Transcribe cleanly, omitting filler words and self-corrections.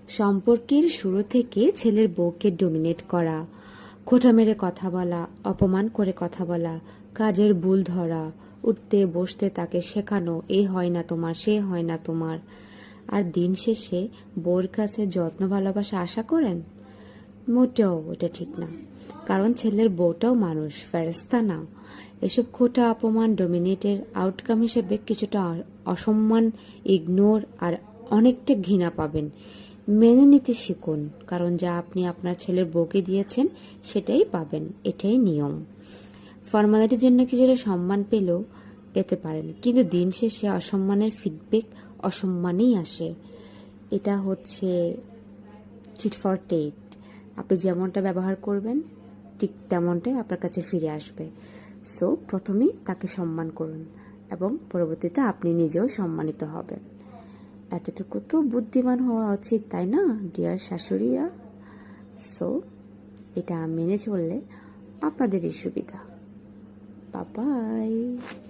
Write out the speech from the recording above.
সম্পর্কের শুরু থেকে ছেলের বউকে ডমিনেট করা, খোঁটা মেরে কথা বলা, অপমান করে কথা বলা, কাজের ভুল ধরা, উঠতে বসতে তাকে শেখানো, এ হয় না তোমার, সে হয় না তোমার, আর দিন শেষে বউর কাছে যত্ন ভালোবাসা আশা করেন? মোটেও এটা ঠিক না। কারণ ছেলের বউটাও মানুষ, ফেরেশতা না। এসব খোঁটা, অপমান, ডমিনেটের আউটকাম হিসেবে কিছুটা অসম্মান, ইগনোর আর অনেকটা ঘৃণা পাবেন। মেনে নিতে শিখুন, কারণ যা আপনি আপনার ছেলের বউকে দিয়েছেন সেটাই পাবেন, এটাই নিয়ম। ফর্মালিটির জন্য কিছুটা সম্মান পেতে পারেন, কিন্তু দিন শেষে অসম্মানের ফিডব্যাক অসম্মানেই আসে। এটা হচ্ছে চিট ফর টেট। আপনি যেমনটা ব্যবহার করবেন ঠিক তেমনটাই আপনার কাছে ফিরে আসবে। সো প্রথমেই তাকে সম্মান করুন এবং পরবর্তীতে আপনি নিজেও সম্মানিত হবেন। এতটুকু তো বুদ্ধিমান হওয়া উচিত, তাই না ডিয়ার শাশুড়িরা? সো এটা মেনে চললে আপনাদেরই সুবিধা। Bye bye.